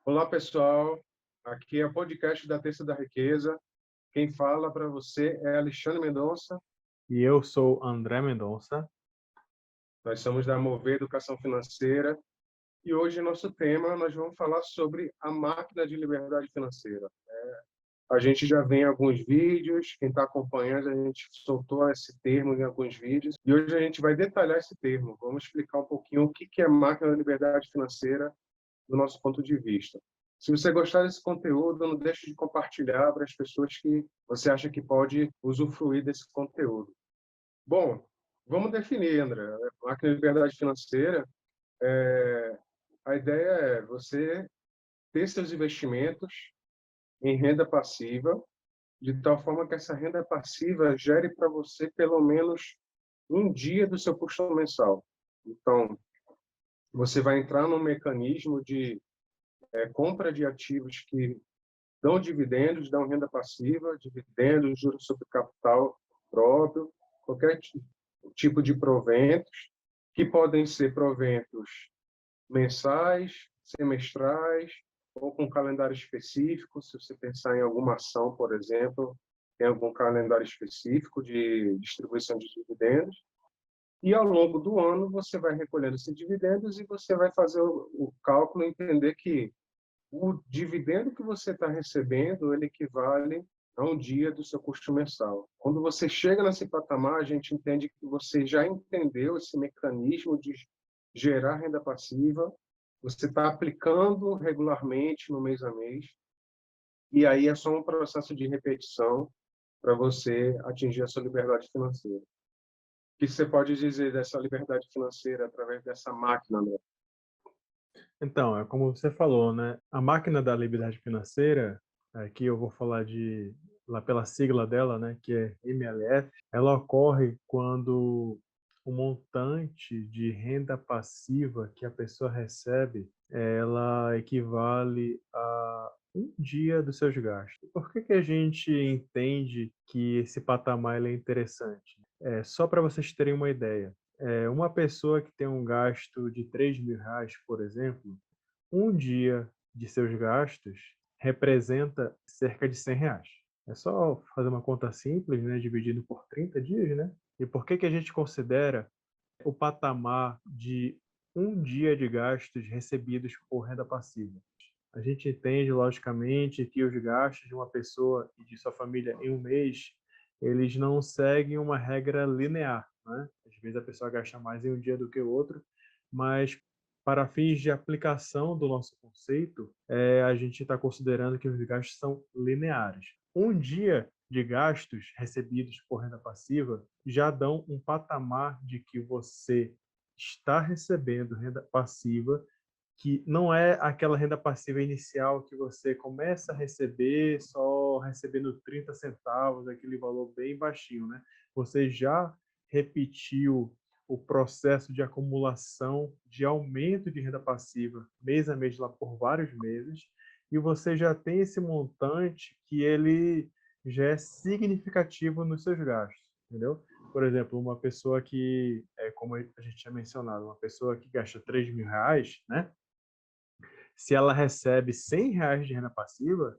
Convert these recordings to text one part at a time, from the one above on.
Olá, pessoal. Aqui é o podcast da Terça da Riqueza. Quem fala para você é Alexandre Mendonça. E eu sou André Mendonça. Nós somos da Mover Educação Financeira e hoje nosso tema nós vamos falar sobre a máquina de liberdade financeira. A gente já vem em alguns vídeos, quem está acompanhando, a gente soltou esse termo em alguns vídeos e hoje a gente vai detalhar esse termo. Vamos explicar um pouquinho o que é máquina de liberdade financeira do nosso ponto de vista. Se você gostar desse conteúdo, não deixe de compartilhar para as pessoas que você acha que pode usufruir desse conteúdo. Bom, vamos definir, André. A máquina de liberdade financeira, a ideia é você ter seus investimentos em renda passiva, de tal forma que essa renda passiva gere para você pelo menos um dia do seu custo mensal. Então, você vai entrar num mecanismo de compra de ativos que dão dividendos, dão renda passiva, dividendos, juros sobre capital próprio, qualquer tipo de proventos, que podem ser proventos mensais, semestrais, ou com calendário específico. Se você pensar em alguma ação, por exemplo, tem algum calendário específico de distribuição de dividendos. E ao longo do ano você vai recolhendo esses dividendos e você vai fazer o cálculo e entender que o dividendo que você está recebendo, ele equivale a um dia do seu custo mensal. Quando você chega nesse patamar, a gente entende que você já entendeu esse mecanismo de gerar renda passiva, você está aplicando regularmente no mês a mês, e aí é só um processo de repetição para você atingir a sua liberdade financeira. O que você pode dizer dessa liberdade financeira através dessa máquina, né? Então, é como você falou, né? A máquina da liberdade financeira, aqui eu vou falar lá pela sigla dela, né, que é MLF, ela ocorre quando o montante de renda passiva que a pessoa recebe, ela equivale a um dia dos seus gastos. Por que a gente entende que esse patamar ele é interessante? Só para vocês terem uma ideia, uma pessoa que tem um gasto de R$ 3.000, por exemplo, um dia de seus gastos representa cerca de R$ 100. É só fazer uma conta simples, né, dividido por 30 dias, né? E por que a gente considera o patamar de um dia de gastos recebidos por renda passiva? A gente entende, logicamente, que os gastos de uma pessoa e de sua família em um mês, eles não seguem uma regra linear, né? Às vezes a pessoa gasta mais em um dia do que o outro, mas para fins de aplicação do nosso conceito, a gente está considerando que os gastos são lineares. Um dia de gastos recebidos por renda passiva já dão um patamar de que você está recebendo renda passiva, que não é aquela renda passiva inicial que você começa a receber só recebendo 30 centavos, aquele valor bem baixinho, né? Você já repetiu o processo de acumulação, de aumento de renda passiva mês a mês lá por vários meses, e você já tem esse montante que ele já é significativo nos seus gastos, entendeu? Por exemplo, uma pessoa que, como a gente tinha mencionado, uma pessoa que gasta R$ 3.000, né? Se ela recebe R$ 100 de renda passiva,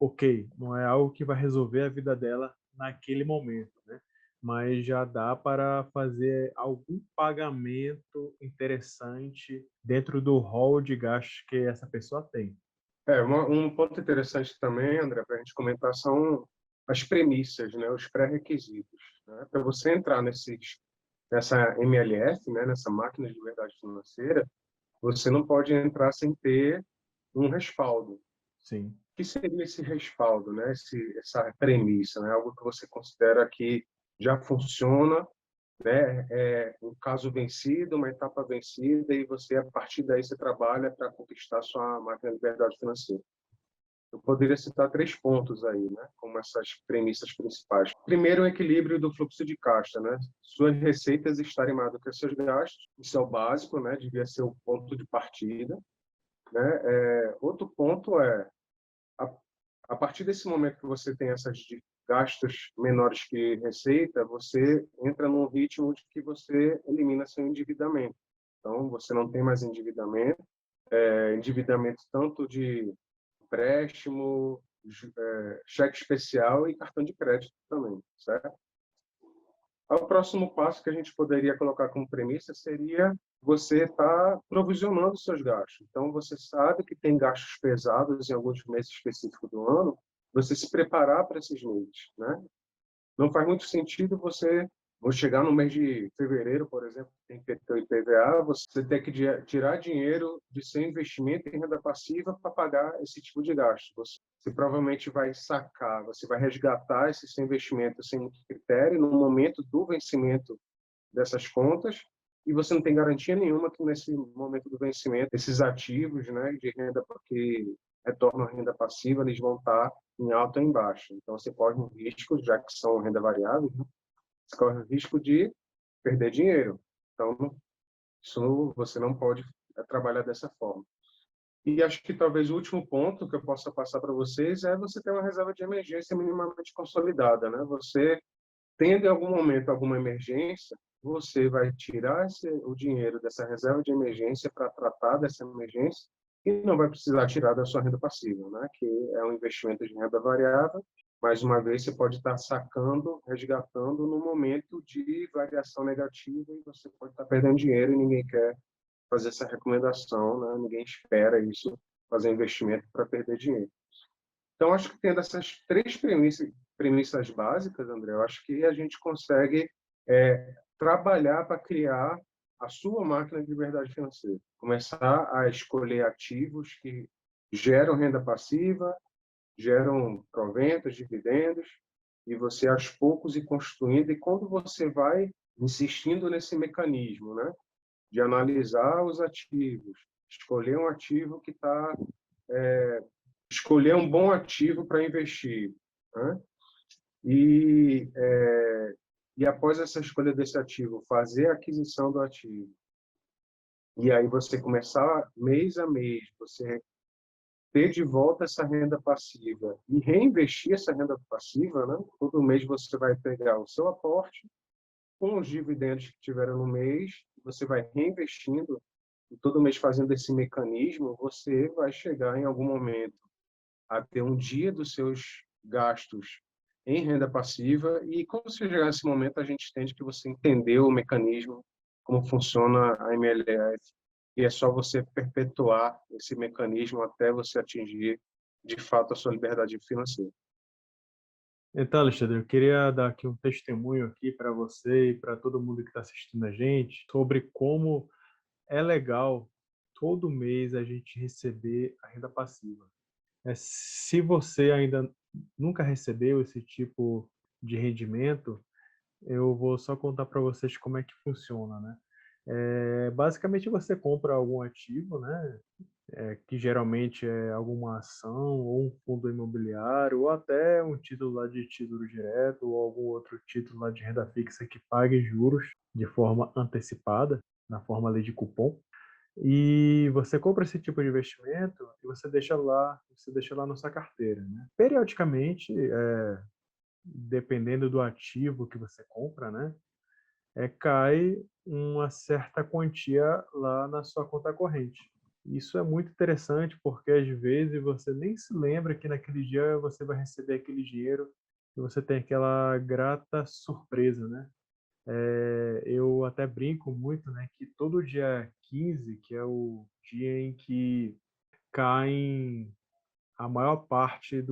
ok, não é algo que vai resolver a vida dela naquele momento, né? Mas já dá para fazer algum pagamento interessante dentro do rol de gastos que essa pessoa tem. Um ponto interessante também, André, para a gente comentar são as premissas, né, os pré-requisitos, né? Para você entrar nessa MLF, né, nessa máquina de liberdade financeira, você não pode entrar sem ter um respaldo. O Sim. que seria esse respaldo, né? Essa premissa, né? Algo que você considera que já funciona, né? É um caso vencido, uma etapa vencida, e você, a partir daí, você trabalha para conquistar sua máquina de liberdade financeira. Eu poderia citar três pontos aí, né, como essas premissas principais. Primeiro, o equilíbrio do fluxo de caixa, né? Suas receitas estarem mais do que seus gastos, isso é o básico, né? Devia ser o ponto de partida, né? Outro ponto é a, a partir desse momento que você tem esses gastos menores que receita, você entra num ritmo de que você elimina seu endividamento. Então, você não tem mais endividamento, endividamento tanto de empréstimo, cheque especial e cartão de crédito também, certo? O próximo passo que a gente poderia colocar como premissa seria você estar provisionando seus gastos. Então, você sabe que tem gastos pesados em alguns meses específicos do ano, você se preparar para esses meses, né? Não faz muito sentido você, vou chegar no mês de fevereiro, por exemplo, tem IPTU e IPVA, você ter que tirar dinheiro de seu investimento em renda passiva para pagar esse tipo de gasto. Você provavelmente vai sacar, você vai resgatar esse seu investimento sem muito critério no momento do vencimento dessas contas, e você não tem garantia nenhuma que nesse momento do vencimento esses ativos, né, de renda que retornam à renda passiva, eles vão estar em alta ou em baixa. Então você corre um risco, já que são renda variável, né, você corre o risco de perder dinheiro. Então isso você não pode trabalhar dessa forma. E acho que talvez o último ponto que eu possa passar para vocês é você ter uma reserva de emergência minimamente consolidada, né? Você tendo em algum momento alguma emergência, você vai tirar o dinheiro dessa reserva de emergência para tratar dessa emergência e não vai precisar tirar da sua renda passiva, né? Que é um investimento de renda variável. Mais uma vez, você pode estar sacando, resgatando no momento de variação negativa e você pode estar perdendo dinheiro e ninguém quer fazer essa recomendação, né? Ninguém espera isso, fazer investimento para perder dinheiro. Então, acho que tendo essas três premissas básicas, André, eu acho que a gente consegue trabalhar para criar a sua máquina de liberdade financeira. Começar a escolher ativos que geram renda passiva, geram proventos, dividendos, e você aos poucos ir construindo. E quando você vai insistindo nesse mecanismo, né, de analisar os ativos, escolher um ativo que está escolher um bom ativo para investir, né? E, e após essa escolha desse ativo, fazer a aquisição do ativo. E aí você começar mês a mês, você ter de volta essa renda passiva e reinvestir essa renda passiva, né? Todo mês você vai pegar o seu aporte com os dividendos que tiveram no mês, você vai reinvestindo e todo mês fazendo esse mecanismo, você vai chegar em algum momento a ter um dia dos seus gastos em renda passiva e quando você chegar nesse momento a gente entende que você entendeu o mecanismo, como funciona a MLF e é só você perpetuar esse mecanismo até você atingir de fato a sua liberdade financeira. Então, Alexandre, eu queria dar aqui um testemunho aqui para você e para todo mundo que está assistindo a gente sobre como é legal todo mês a gente receber a renda passiva. Se você ainda nunca recebeu esse tipo de rendimento, eu vou só contar para vocês como é que funciona, né? Basicamente você compra algum ativo, né? Que geralmente é alguma ação ou um fundo imobiliário ou até um título lá de tesouro direto ou algum outro título lá de renda fixa que pague juros de forma antecipada, na forma ali de cupom. E você compra esse tipo de investimento e você deixa lá na sua carteira, né? Periodicamente, dependendo do ativo que você compra, né, cai uma certa quantia lá na sua conta corrente. Isso é muito interessante porque às vezes você nem se lembra que naquele dia você vai receber aquele dinheiro e você tem aquela grata surpresa, né? Eu até brinco muito, né, que todo dia 15, que é o dia em que caem a maior parte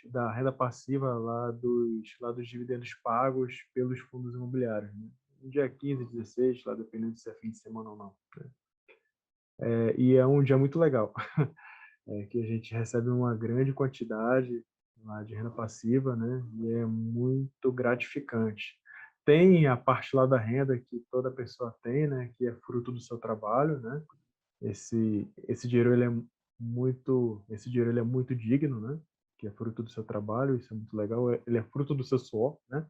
da renda passiva lá dos dividendos pagos pelos fundos imobiliários, né? No dia 15, 16, lá dependendo se é fim de semana ou não, né? E é um dia muito legal, que a gente recebe uma grande quantidade lá de renda passiva, né? E é muito gratificante. Tem a parte lá da renda que toda pessoa tem, né? Que é fruto do seu trabalho, né? Esse dinheiro esse dinheiro ele é muito digno, né? Que é fruto do seu trabalho, isso é muito legal. Ele é fruto do seu suor, né?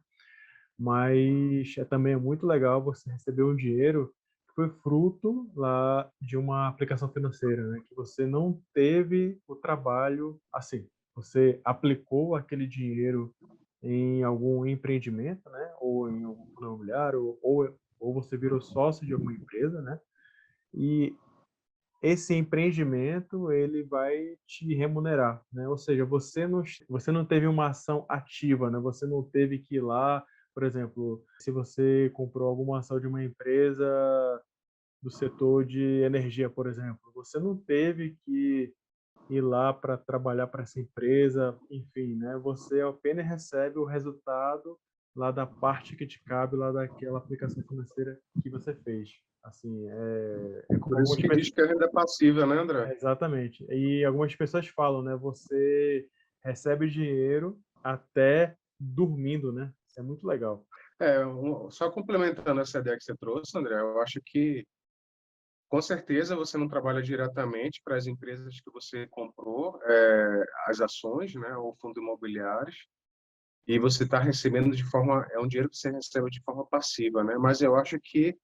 Mas também é muito legal você receber um dinheiro que foi fruto lá de uma aplicação financeira, né? Que você não teve o trabalho assim. Você aplicou aquele dinheiro em algum empreendimento, né? Ou em algum fundo imobiliário, ou você virou sócio de alguma empresa, né? E esse empreendimento ele vai te remunerar, né? Ou seja, você não teve uma ação ativa, né? Você não teve que ir lá, por exemplo, se você comprou alguma ação de uma empresa do setor de energia, por exemplo, você não teve que ir lá para trabalhar para essa empresa, enfim, né? Você apenas recebe o resultado lá da parte que te cabe lá daquela aplicação financeira que você fez. Assim, é como Por isso algumas que diz pessoas. que é renda passiva, né, André? Exatamente. E algumas pessoas falam, né? Você recebe dinheiro até dormindo, né? Isso é muito legal. Só complementando essa ideia que você trouxe, André, eu acho que, com certeza, você não trabalha diretamente para as empresas que você comprou as ações, né, ou fundos imobiliários, e você está recebendo é um dinheiro que você recebe de forma passiva, né? Mas eu acho que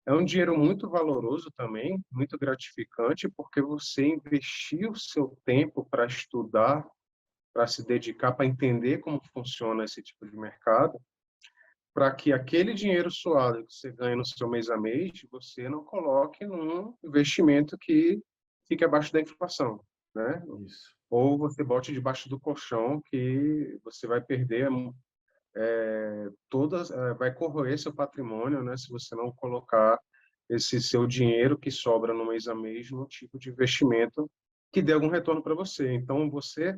é um dinheiro muito valoroso também, muito gratificante, porque você investiu o seu tempo para estudar, para se dedicar, para entender como funciona esse tipo de mercado, para que aquele dinheiro suado que você ganha no seu mês a mês, você não coloque num investimento que fique abaixo da inflação, né? Isso. Ou você bote debaixo do colchão que você vai perder vai corroer seu patrimônio, né? Se você não colocar esse seu dinheiro que sobra no mês a mês num tipo de investimento que dê algum retorno para você. Então, você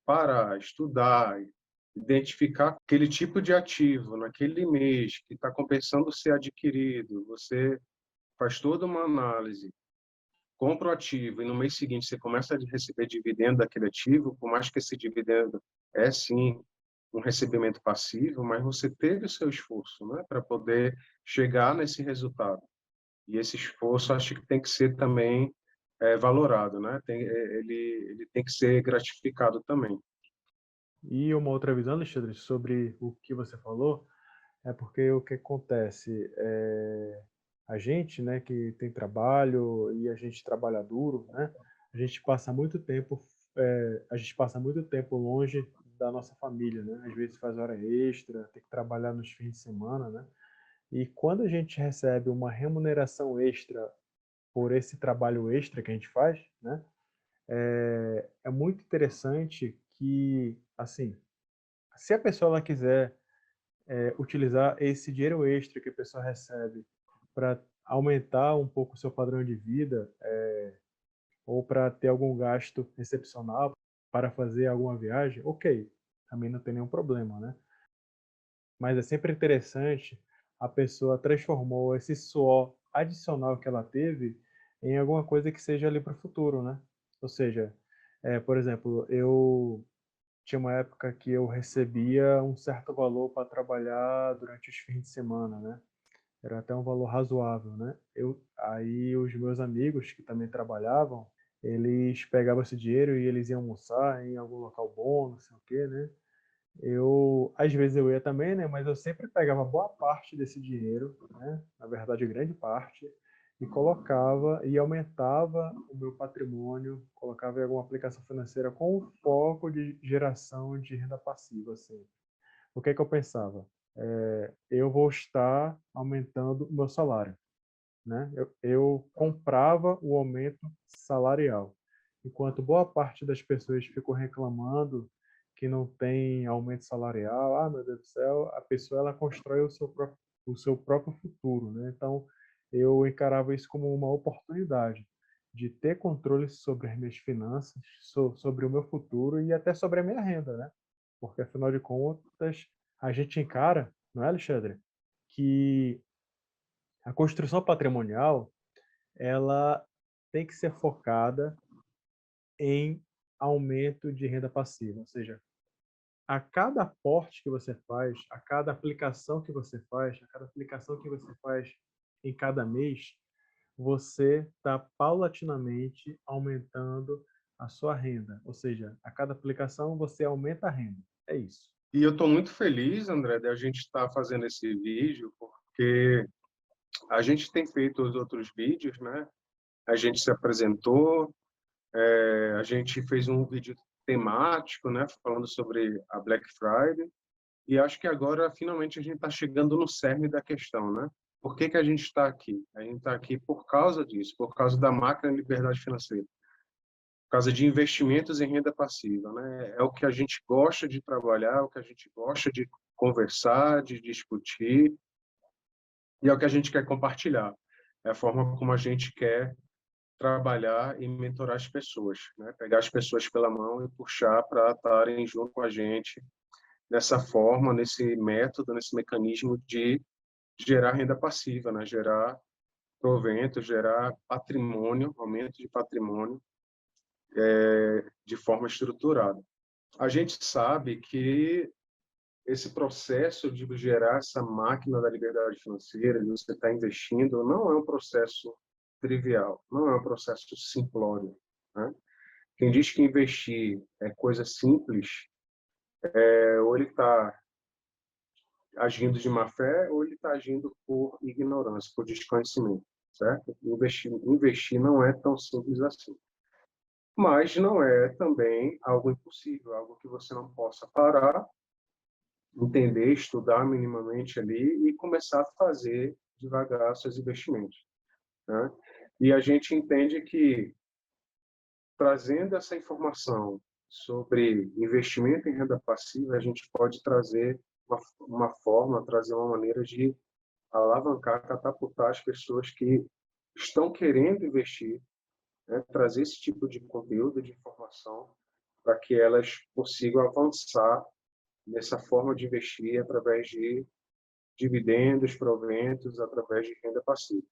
para estudar, identificar aquele tipo de ativo naquele mês que está compensando ser adquirido, você faz toda uma análise, compra o ativo e no mês seguinte você começa a receber dividendo daquele ativo, por mais que esse dividendo é sim um recebimento passivo, mas você teve o seu esforço, né, para poder chegar nesse resultado. E esse esforço acho que tem que ser também valorado, né? Ele tem que ser gratificado também. E uma outra visão, Alexandre, sobre o que você falou, é porque o que acontece a gente, né, que tem trabalho e a gente trabalha duro, né, a gente passa muito tempo, a gente passa muito tempo longe da nossa família, né, às vezes faz hora extra, tem que trabalhar nos fins de semana, né, e quando a gente recebe uma remuneração extra por esse trabalho extra que a gente faz, né, é muito interessante que, assim, se a pessoa ela quiser utilizar esse dinheiro extra que a pessoa recebe para aumentar um pouco o seu padrão de vida, ou para ter algum gasto excepcional, para fazer alguma viagem, ok, também não tem nenhum problema, né? Mas é sempre interessante a pessoa transformou esse suor adicional que ela teve em alguma coisa que seja ali para o futuro, né? Ou seja, por exemplo, eu tinha uma época que eu recebia um certo valor para trabalhar durante os fins de semana, né? Era até um valor razoável, né? Aí os meus amigos que também trabalhavam, eles pegavam esse dinheiro e eles iam almoçar em algum local bom, não sei o quê, né? Às vezes eu ia também, né? Mas eu sempre pegava boa parte desse dinheiro, né? Na verdade, grande parte, e colocava e aumentava o meu patrimônio, colocava em alguma aplicação financeira com o foco de geração de renda passiva, assim. O que é que eu pensava? Eu vou estar aumentando o meu salário, né? Eu comprava o aumento salarial, enquanto boa parte das pessoas ficou reclamando que não tem aumento salarial. Ah, meu Deus do céu, a pessoa ela constrói o seu próprio futuro, né? Então, eu encarava isso como uma oportunidade de ter controle sobre as minhas finanças, sobre o meu futuro e até sobre a minha renda, né? Porque afinal de contas, a gente encara, não é, Alexandre, que a construção patrimonial ela tem que ser focada em aumento de renda passiva, ou seja, a cada aporte que você faz, a cada aplicação que você faz, a cada aplicação que você faz em cada mês, você está paulatinamente aumentando a sua renda. Ou seja, a cada aplicação você aumenta a renda. É isso. E eu estou muito feliz, André, de a gente estar fazendo esse vídeo, porque a gente tem feito os outros vídeos, né? A gente se apresentou, a gente fez um vídeo temático, né? Falando sobre a Black Friday, e acho que agora finalmente a gente está chegando no cerne da questão, né? por que que a gente está aqui? A gente está aqui por causa disso, por causa da máquina de liberdade financeira, por causa de investimentos em renda passiva, né? É o que a gente gosta de trabalhar, é o que a gente gosta de conversar, de discutir, e é o que a gente quer compartilhar. É a forma como a gente quer trabalhar e mentorar as pessoas, né? Pegar as pessoas pela mão e puxar para estarem junto com a gente nessa forma, nesse método, nesse mecanismo de gerar renda passiva, né? Gerar provento, gerar patrimônio, aumento de patrimônio de forma estruturada. A gente sabe que esse processo de gerar essa máquina da liberdade financeira, de você estar investindo, não é um processo trivial, não é um processo simplório, né? Quem diz que investir é coisa simples, ou ele está agindo de má fé, ou ele está agindo por ignorância, por desconhecimento, certo? Investir não é tão simples assim. Mas não é também algo impossível, algo que você não possa parar, entender, estudar minimamente ali e começar a fazer devagar seus investimentos, né? E a gente entende que trazendo essa informação sobre investimento em renda passiva, a gente pode trazer uma forma, trazer uma maneira de alavancar, catapultar as pessoas que estão querendo investir, né? Trazer esse tipo de conteúdo, de informação, para que elas consigam avançar nessa forma de investir através de dividendos, proventos, através de renda passiva.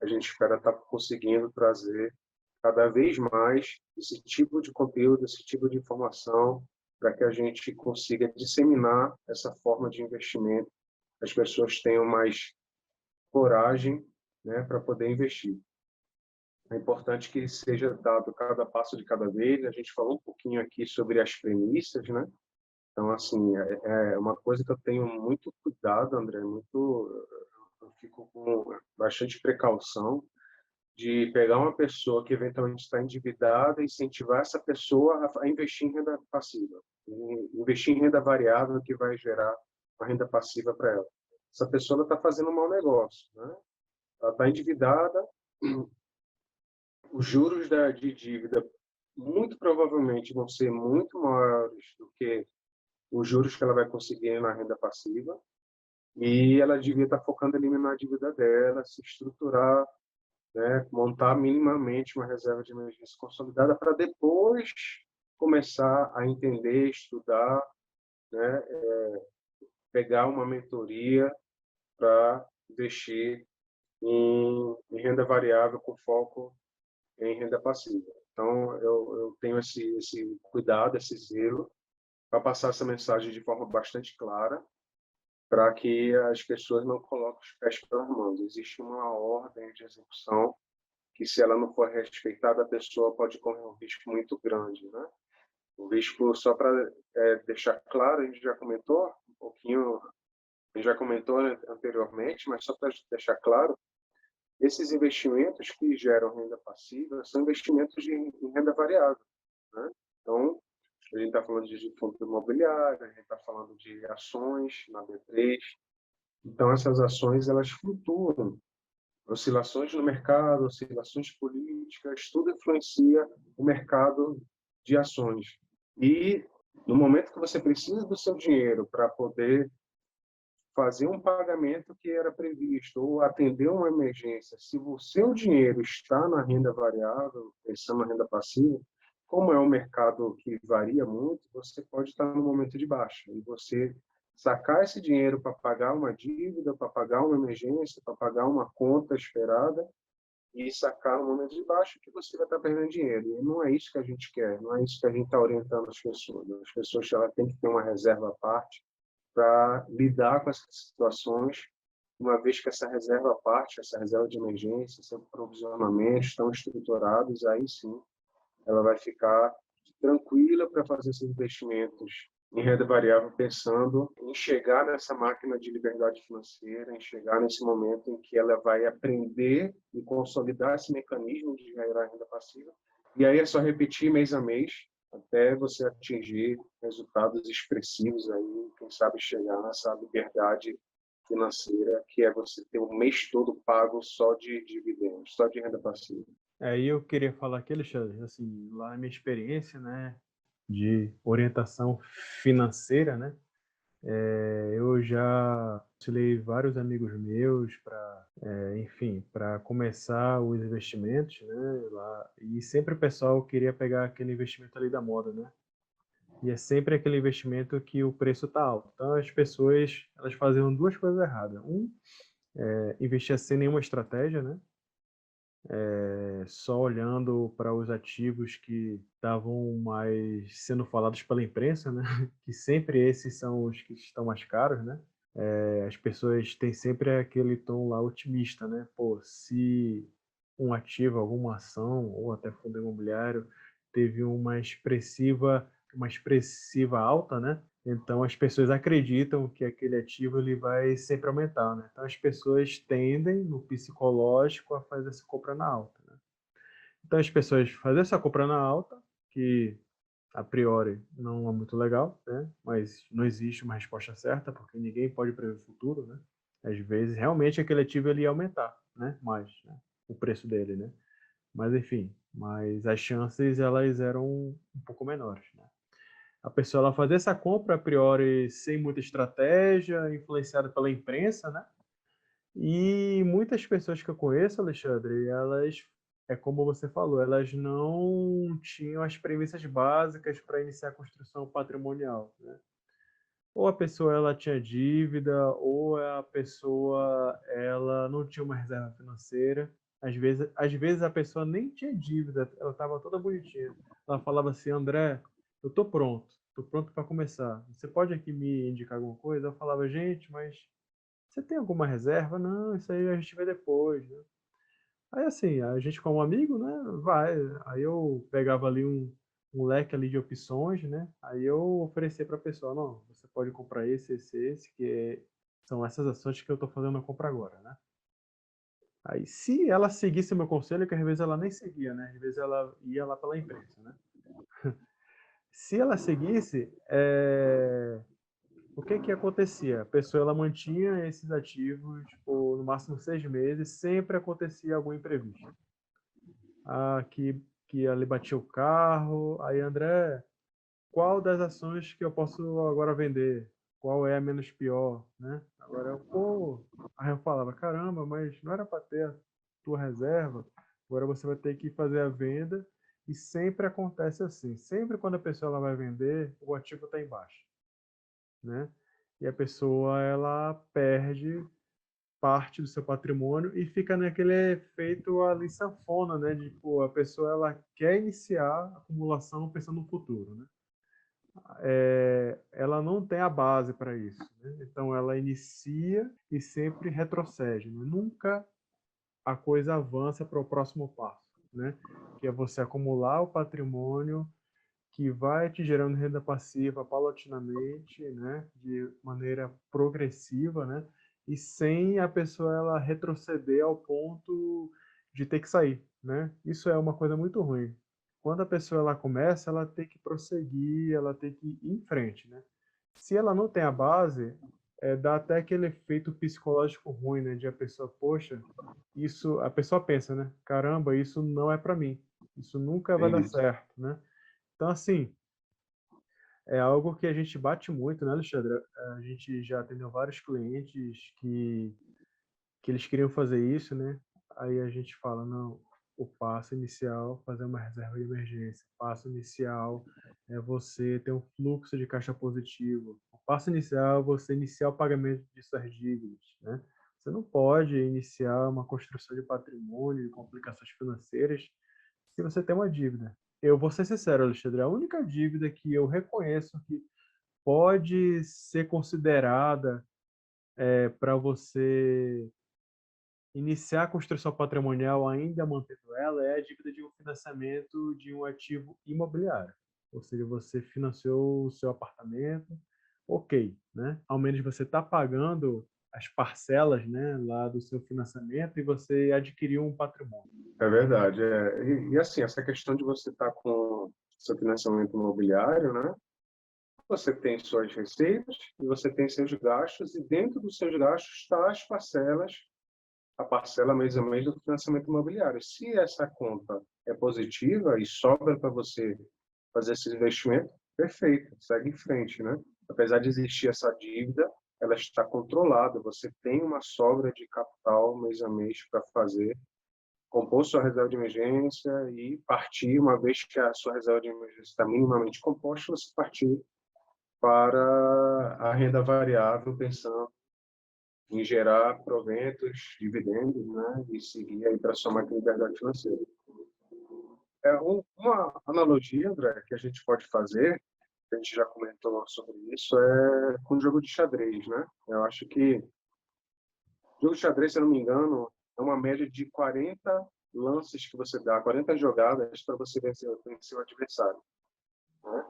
A gente espera estar conseguindo trazer cada vez mais esse tipo de conteúdo, esse tipo de informação, para que a gente consiga disseminar essa forma de investimento, as pessoas tenham mais coragem, né, para poder investir. É importante que seja dado cada passo de cada vez. A gente falou um pouquinho aqui sobre as premissas, né? Então, assim, é uma coisa que eu tenho muito cuidado, André, eu fico com bastante precaução de pegar uma pessoa que eventualmente está endividada e incentivar essa pessoa a investir em renda passiva, investir em renda variável que vai gerar uma renda passiva para ela. Essa pessoa está fazendo um mau negócio, né? Ela está endividada, os juros de dívida muito provavelmente vão ser muito maiores do que os juros que ela vai conseguir na renda passiva, e ela devia estar focando em eliminar a dívida dela, se estruturar, né, montar minimamente uma reserva de emergência consolidada para depois começar a entender, estudar, né, pegar uma mentoria para investir em renda variável com foco em renda passiva. Então, eu tenho esse cuidado, esse zelo, para passar essa mensagem de forma bastante clara, para que as pessoas não coloquem os pés pelas mãos. Existe uma ordem de execução que, se ela não for respeitada, a pessoa pode correr um risco muito grande, né? O risco, só para deixar claro, a gente já comentou um pouquinho, a gente já comentou anteriormente, mas só para deixar claro, esses investimentos que geram renda passiva são investimentos em renda variável, né? Então, a gente está falando de fundo imobiliário, a gente está falando de ações na B3. Então, essas ações, elas flutuam. Oscilações no mercado, oscilações políticas, tudo influencia o mercado de ações. E no momento que você precisa do seu dinheiro para poder fazer um pagamento que era previsto ou atender uma emergência, se o seu dinheiro está na renda variável, pensando na renda passiva, como é um mercado que varia muito, você pode estar no momento de baixa e você sacar esse dinheiro para pagar uma dívida, para pagar uma emergência, para pagar uma conta esperada e sacar no momento de baixa, que você vai estar perdendo dinheiro. E não é isso que a gente quer, não é isso que a gente está orientando as pessoas. As pessoas, ela têm que ter uma reserva à parte para lidar com essas situações, uma vez que essa reserva à parte, essa reserva de emergência, esse provisionamento estão estruturados, aí sim ela vai ficar tranquila para fazer esses investimentos em renda variável, pensando em chegar nessa máquina de liberdade financeira, em chegar nesse momento em que ela vai aprender e consolidar esse mecanismo de gerar renda passiva. E aí é só repetir mês a mês até você atingir resultados expressivos aí, quem sabe chegar nessa liberdade financeira, que é você ter o mês todo pago só de dividendos, só de renda passiva. Aí eu queria falar aqui, Alexandre, assim, lá na minha experiência, né, de orientação financeira, né, eu já auxiliei vários amigos meus para, enfim, para começar os investimentos, né, lá, e sempre o pessoal queria pegar aquele investimento ali da moda, né, e é sempre aquele investimento que o preço tá alto. Então as pessoas, elas faziam duas coisas erradas. Investia sem nenhuma estratégia, né, só olhando para os ativos que estavam mais sendo falados pela imprensa, né, que sempre esses são os que estão mais caros, né. As pessoas têm sempre aquele tom lá otimista, né, pô, se um ativo, alguma ação ou até fundo imobiliário teve uma expressiva alta, né, então as pessoas acreditam que aquele ativo ele vai sempre aumentar, né. Então as pessoas tendem, no psicológico, a fazer essa compra na alta, né. Então as pessoas fazem essa compra na alta, que a priori não é muito legal, né? Mas não existe uma resposta certa, porque ninguém pode prever o futuro, né? Às vezes, realmente, aquele ativo ele ia aumentar, né? Mais, né? O preço dele, né? Mas enfim, mas as chances elas eram um pouco menores, né? A pessoa ela fazia essa compra a priori sem muita estratégia, influenciada pela imprensa, né? E muitas pessoas que eu conheço, Alexandre, elas, é como você falou, elas não tinham as premissas básicas para iniciar a construção patrimonial, né? Ou a pessoa ela tinha dívida, ou a pessoa ela não tinha uma reserva financeira. Às vezes a pessoa nem tinha dívida, ela estava toda bonitinha. Ela falava assim, André, eu estou pronto para começar. Você pode aqui me indicar alguma coisa? Eu falava, gente, mas você tem alguma reserva? Não, isso aí a gente vê depois, né. Aí, assim, a gente como amigo, né, vai. Aí eu pegava ali um leque ali de opções, né, aí eu oferecia para a pessoa: "Não, você pode comprar esse, são essas ações que eu estou fazendo a compra agora", né. Aí se ela seguisse o meu conselho, que às vezes ela nem seguia, né, às vezes ela ia lá pela imprensa, né. Se ela seguisse, o que que acontecia? A pessoa ela mantinha esses ativos por no máximo 6 meses, sempre acontecia algum imprevisto. Que ali batia o carro, aí: "André, qual das ações que eu posso agora vender? Qual é a menos pior?", né. Agora eu: "Pô", aí eu falava: "Caramba, mas não era para ter a tua reserva? Agora você vai ter que fazer a venda", e sempre acontece assim, sempre quando a pessoa ela vai vender, o ativo está em baixa, né. E a pessoa ela perde parte do seu patrimônio e fica naquele efeito ali sanfona, né, de, pô, a pessoa ela quer iniciar a acumulação pensando no futuro, né. Ela não tem a base para isso, né, então ela inicia e sempre retrocede, né, nunca a coisa avança para o próximo passo, né, que é você acumular o patrimônio que vai te gerando renda passiva paulatinamente, né, de maneira progressiva, né, e sem a pessoa ela retroceder ao ponto de ter que sair, né. Isso é uma coisa muito ruim. Quando a pessoa ela começa, ela tem que prosseguir, ela tem que ir em frente, né. Se ela não tem a base, dá até aquele efeito psicológico ruim, né, de a pessoa: "Poxa, isso", a pessoa pensa, né: "Caramba, isso não é para mim, isso nunca vai dar Isso. certo", né. Então, assim, é algo que a gente bate muito, né, Alexandre? A gente já atendeu vários clientes que eles queriam fazer isso, né? Aí a gente fala, não, o passo inicial, fazer uma reserva de emergência. O passo inicial é você ter um fluxo de caixa positivo. O passo inicial é você iniciar o pagamento de suas dívidas, né? Você não pode iniciar uma construção de patrimônio, de complicações financeiras, se você tem uma dívida. Eu vou ser sincero, Alexandre, a única dívida que eu reconheço que pode ser considerada para você iniciar a construção patrimonial ainda mantendo ela é a dívida de um financiamento de um ativo imobiliário. Ou seja, você financiou o seu apartamento, ok, né? Ao menos você está pagando as parcelas, né, lá do seu financiamento e você adquiriu um patrimônio. É verdade. Assim, essa questão de você estar com seu financiamento imobiliário, né? Você tem suas receitas e você tem seus gastos, e dentro dos seus gastos está as parcelas, a parcela mês a mês do financiamento imobiliário. Se essa conta é positiva e sobra para você fazer esse investimento, perfeito, segue em frente, né? Apesar de existir essa dívida, ela está controlada, você tem uma sobra de capital mês a mês para fazer, compor sua reserva de emergência e partir, uma vez que a sua reserva de emergência está minimamente composta, você partir para a renda variável, pensando em gerar proventos, dividendos, né, e seguir aí para a sua máquina de liberdade financeira. Uma analogia, André, que a gente pode fazer, a gente já comentou sobre isso, é com o jogo de xadrez, né? Eu acho que o jogo de xadrez, se eu não me engano, é uma média de 40 lances que você dá, 40 jogadas para você vencer o adversário, né?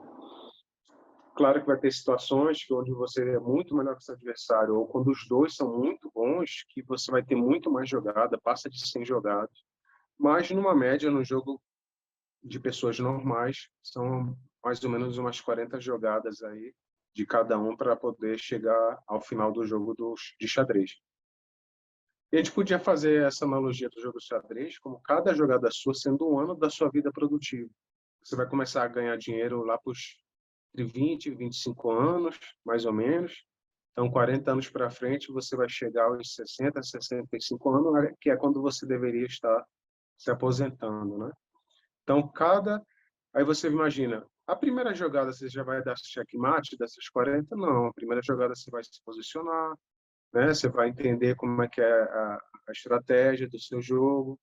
Claro que vai ter situações onde você é muito melhor que seu adversário, ou quando os dois são muito bons, que você vai ter muito mais jogada, passa de 100 jogadas. Mas, numa média, no jogo de pessoas normais, são mais ou menos umas 40 jogadas aí de cada um para poder chegar ao final do jogo de xadrez. E a gente podia fazer essa analogia do jogo de xadrez como cada jogada sua sendo um ano da sua vida produtiva. Você vai começar a ganhar dinheiro lá para os entre 20 e 25 anos, mais ou menos. Então, 40 anos para frente, você vai chegar aos 60, 65 anos, que é quando você deveria estar se aposentando, né? Então, aí você imagina, a primeira jogada você já vai dar checkmate dessas 40? Não, a primeira jogada você vai se posicionar, né? Você vai entender como é que é a estratégia do seu jogo,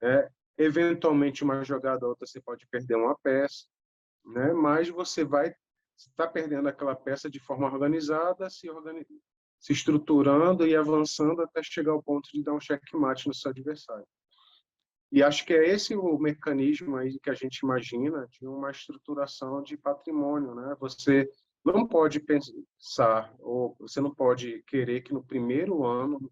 né? Eventualmente, uma jogada ou outra, você pode perder uma peça, né? Mas você está perdendo aquela peça de forma organizada, se estruturando e avançando até chegar ao ponto de dar um checkmate no seu adversário. E acho que é esse o mecanismo aí que a gente imagina de uma estruturação de patrimônio, né? Você não pode pensar, ou você não pode querer que no primeiro ano,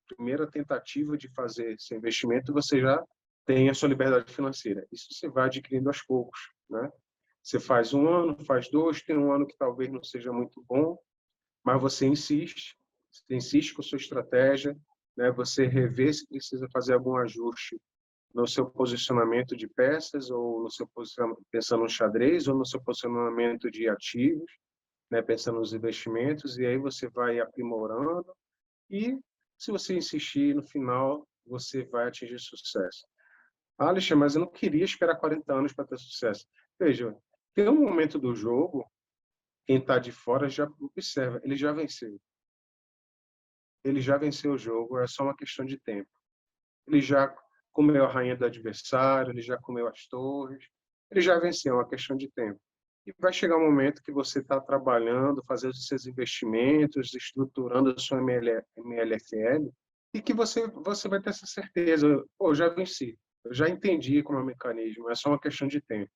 primeira tentativa de fazer esse investimento, você já tenha a sua liberdade financeira. Isso você vai adquirindo aos poucos, né? Você faz um ano, faz dois, tem um ano que talvez não seja muito bom, mas você insiste com a sua estratégia, né? Você revê se precisa fazer algum ajuste no seu posicionamento de peças, ou no seu posicionamento, pensando no xadrez, ou no seu posicionamento de ativos, né? Pensando nos investimentos, e aí você vai aprimorando, e se você insistir, no final, você vai atingir sucesso. Alexandre, mas eu não queria esperar 40 anos para ter sucesso. Veja, tem um momento do jogo, quem está de fora já observa, ele já venceu. Ele já venceu o jogo, é só uma questão de tempo. Ele já comeu a rainha do adversário, ele já comeu as torres, ele já venceu, é uma questão de tempo. E vai chegar um momento que você está trabalhando, fazendo os seus investimentos, estruturando a sua MLFL, e que você vai ter essa certeza, pô, já venci, eu já entendi como é o mecanismo, é só uma questão de tempo,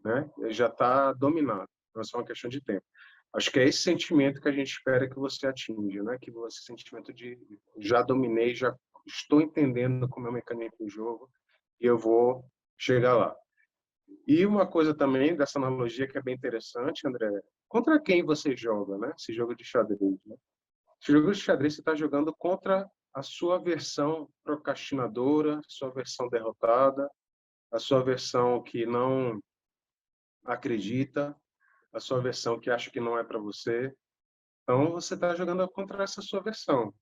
né? Ele já está dominado, é só uma questão de tempo. Acho que é esse sentimento que a gente espera que você atinja, né? Que você sentimento de já dominei, já estou entendendo como é o mecanismo do jogo e eu vou chegar lá. E uma coisa também dessa analogia que é bem interessante, André, contra quem você joga, né? Esse jogo de xadrez, né? Esse jogo de xadrez você está jogando contra a sua versão procrastinadora, sua versão derrotada, a sua versão que não acredita, a sua versão que acha que não é para você. Então, você está jogando contra essa sua versão.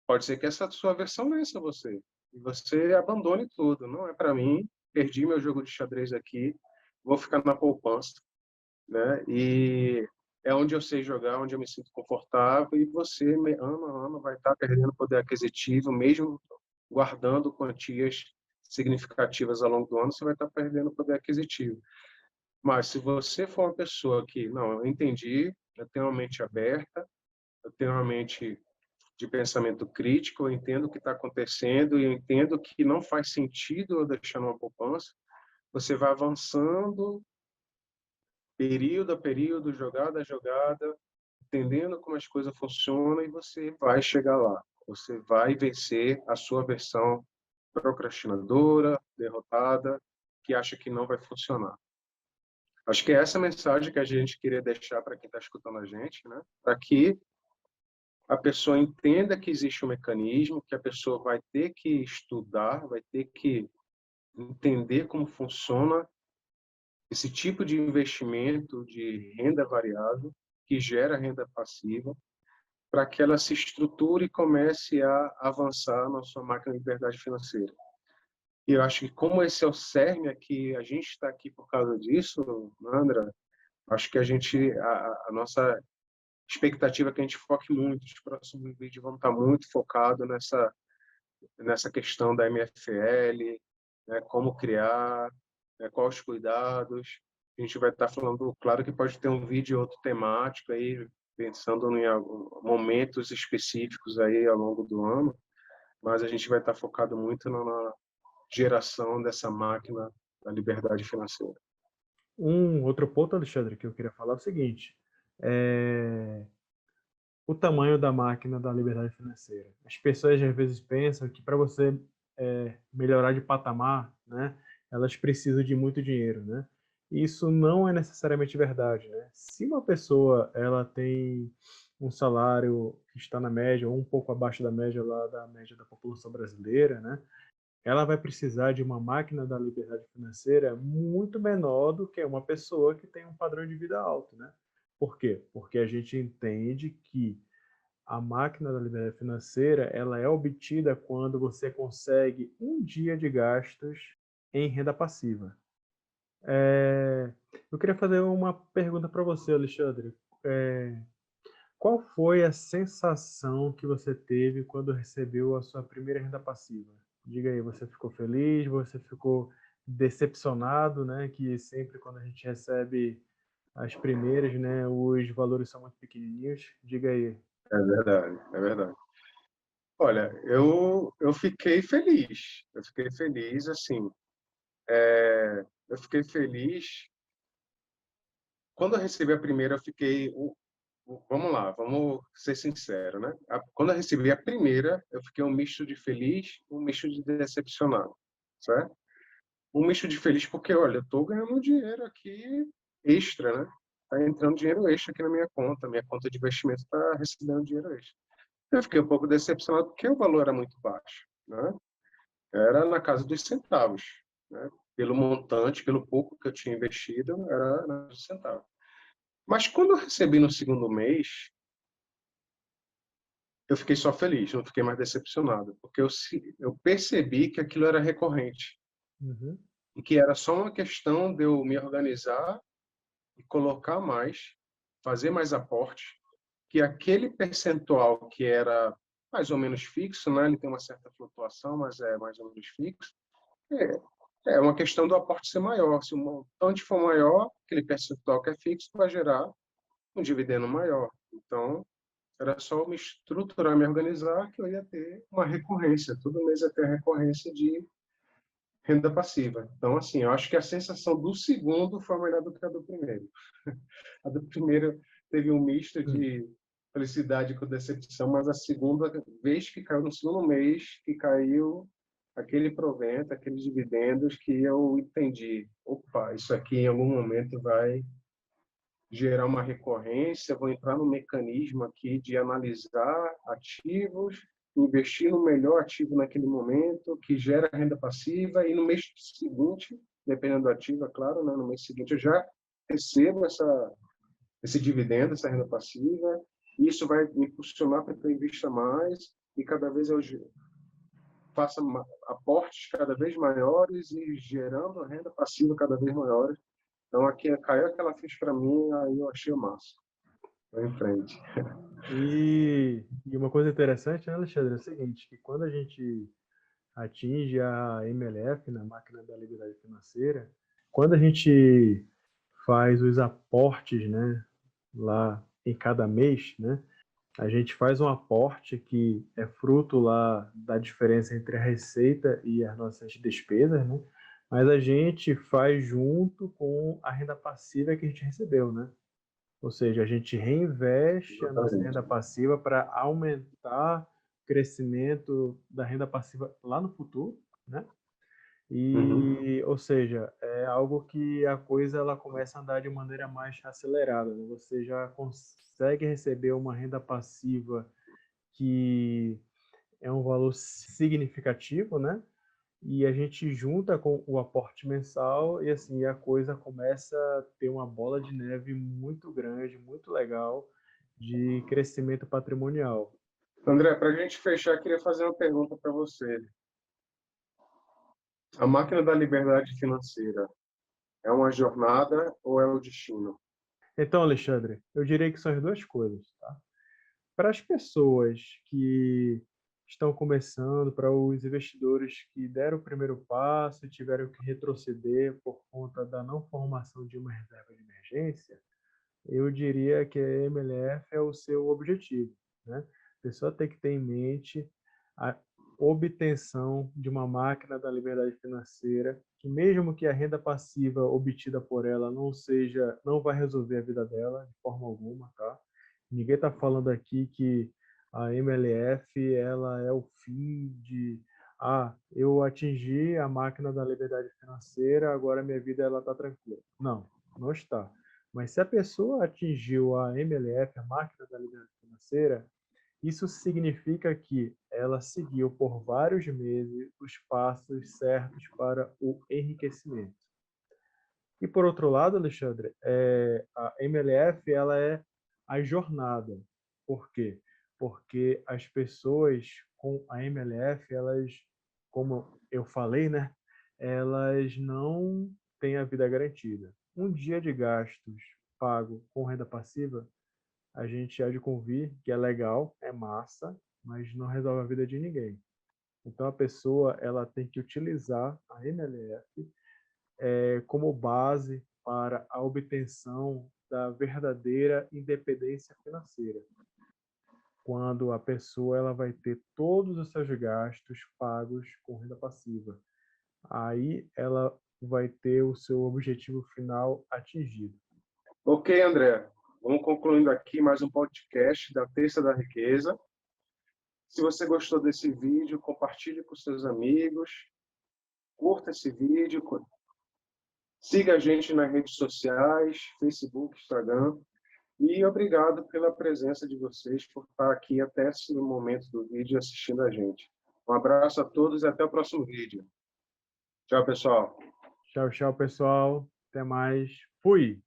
Pode ser que essa sua versão vença você. E você abandone tudo. Não é para mim, perdi meu jogo de xadrez aqui, vou ficar na poupança, né? E é onde eu sei jogar, onde eu me sinto confortável, e você, ano a ano, vai estar perdendo poder aquisitivo, mesmo guardando quantias significativas ao longo do ano, você vai estar perdendo poder aquisitivo. Mas se você for uma pessoa que, não, eu entendi, eu tenho uma mente aberta, eu tenho uma mente de pensamento crítico, eu entendo o que está acontecendo e eu entendo que não faz sentido eu deixar numa poupança, você vai avançando período a período, jogada a jogada, entendendo como as coisas funcionam, e você vai chegar lá. Você vai vencer a sua versão procrastinadora, derrotada, que acha que não vai funcionar. Acho que é essa mensagem que a gente queria deixar para quem está escutando a gente, né? Para que a pessoa entenda que existe um mecanismo, que a pessoa vai ter que estudar, vai ter que entender como funciona esse tipo de investimento de renda variável que gera renda passiva, para que ela se estruture e comece a avançar na sua máquina de liberdade financeira. E eu acho que como esse é o cerne aqui, a gente está aqui por causa disso, Andra, acho que a nossa expectativa é que a gente foque muito, os próximos vídeos vão estar muito focados nessa questão da MFL, né, como criar, né, quais os cuidados. A gente vai estar falando, claro que pode ter um vídeo outro temático aí, pensando em momentos específicos aí ao longo do ano, mas a gente vai estar focado muito na geração dessa máquina da liberdade financeira. Um outro ponto, Alexandre, que eu queria falar é o seguinte: o tamanho da máquina da liberdade financeira. As pessoas às vezes pensam que para você melhorar de patamar, né, elas precisam de muito dinheiro, né? Isso não é necessariamente verdade, né? Se uma pessoa ela tem um salário que está na média ou um pouco abaixo da média lá da média da população brasileira, né? Ela vai precisar de uma máquina da liberdade financeira muito menor do que uma pessoa que tem um padrão de vida alto, né? Por quê? Porque a gente entende que a máquina da liberdade financeira ela é obtida quando você consegue um dia de gastos em renda passiva. Eu queria fazer uma pergunta para você, Alexandre. Qual foi a sensação que você teve quando recebeu a sua primeira renda passiva? Diga aí, você ficou feliz? Você ficou decepcionado, né? Que sempre quando a gente recebe as primeiras, né, os valores são muito pequenininhos. Diga aí. É verdade, é verdade. Olha, eu fiquei feliz. Eu fiquei feliz, assim. Eu fiquei feliz. Quando eu recebi a primeira, eu fiquei. Vamos lá, vamos ser sinceros, né? Quando eu recebi a primeira, eu fiquei um misto de feliz, um misto de decepcionado, certo? Um misto de feliz porque, olha, eu estou ganhando um dinheiro aqui extra, né? Está entrando dinheiro extra aqui na minha conta de investimento está recebendo dinheiro extra. Eu fiquei um pouco decepcionado porque o valor era muito baixo, né? Era na casa dos centavos, né? Pelo montante, pelo pouco que eu tinha investido, era na casa dos centavos. Mas quando eu recebi no segundo mês, eu fiquei só feliz, não fiquei mais decepcionado, porque eu percebi que aquilo era recorrente Uhum. e que era só uma questão de eu me organizar e colocar mais, fazer mais aporte, que aquele percentual que era mais ou menos fixo, né? Ele tem uma certa flutuação, mas é mais ou menos fixo. É uma questão do aporte ser maior. Se o montante for maior, aquele percentual que é fixo vai gerar um dividendo maior. Então, era só me estruturar, me organizar, que eu ia ter uma recorrência. Todo mês ia ter recorrência de renda passiva. Então, assim, eu acho que a sensação do segundo foi melhor do que a do primeiro. A do primeiro teve um misto de felicidade com decepção, mas a segunda vez que caiu, no segundo mês, que caiu aquele provento, aqueles dividendos, que eu entendi, opa, isso aqui em algum momento vai gerar uma recorrência, vou entrar no mecanismo aqui de analisar ativos, investir no melhor ativo naquele momento, que gera renda passiva, e no mês seguinte, dependendo do ativo, é claro, né, no mês seguinte eu já recebo esse dividendo, essa renda passiva, e isso vai me impulsionar para que eu invista mais, e cada vez eu faça aportes cada vez maiores e gerando renda passiva cada vez maiores. Então, aqui caiu aquela ficha para mim, aí eu achei o máximo. Vou em frente. E uma coisa interessante, né, Alexandre, é o seguinte, que quando a gente atinge a MLF, na máquina da liberdade financeira, quando a gente faz os aportes, né, lá em cada mês, né, a gente faz um aporte que é fruto lá da diferença entre a receita e as nossas despesas, né, mas a gente faz junto com a renda passiva que a gente recebeu, né? Ou seja, a gente reinveste a nossa Exatamente. renda passiva para aumentar o crescimento da renda passiva lá no futuro, né? Uhum. Ou seja, é algo que a coisa ela começa a andar de maneira mais acelerada, né? Você já consegue receber uma renda passiva que é um valor significativo, né? E a gente junta com o aporte mensal e assim a coisa começa a ter uma bola de neve muito grande, muito legal de crescimento patrimonial. André, para a gente fechar, queria fazer uma pergunta para você. A máquina da liberdade financeira é uma jornada ou é o destino? Então, Alexandre, eu diria que são as duas coisas, tá? Para as pessoas que estão começando, para os investidores que deram o primeiro passo e tiveram que retroceder por conta da não formação de uma reserva de emergência, eu diria que a MLF é o seu objetivo, né? A pessoa tem que ter em mente a obtenção de uma máquina da liberdade financeira, que mesmo que a renda passiva obtida por ela não vai resolver a vida dela de forma alguma, tá? Ninguém está falando aqui que a MLF ela é o fim de eu atingi a máquina da liberdade financeira, agora minha vida ela está tranquila. Não, não está. Mas se a pessoa atingiu a MLF, a máquina da liberdade financeira, isso significa que ela seguiu por vários meses os passos certos para o enriquecimento. E por outro lado, Alexandre, a MLF ela é a jornada. Por quê? Porque as pessoas com a MLF, elas, como eu falei, né, elas não têm a vida garantida. Um dia de gastos pago com renda passiva, a gente há de convir que é legal, é massa, mas não resolve a vida de ninguém. Então a pessoa ela tem que utilizar a MLF como base para a obtenção da verdadeira independência financeira, quando a pessoa ela vai ter todos os seus gastos pagos com renda passiva. Aí ela vai ter o seu objetivo final atingido. Ok, André. Vamos concluindo aqui mais um podcast da Terça da Riqueza. Se você gostou desse vídeo, compartilhe com seus amigos, curta esse vídeo, siga a gente nas redes sociais, Facebook, Instagram. E obrigado pela presença de vocês, por estar aqui até esse momento do vídeo assistindo a gente. Um abraço a todos e até o próximo vídeo. Tchau, pessoal. Tchau, tchau, pessoal. Até mais. Fui!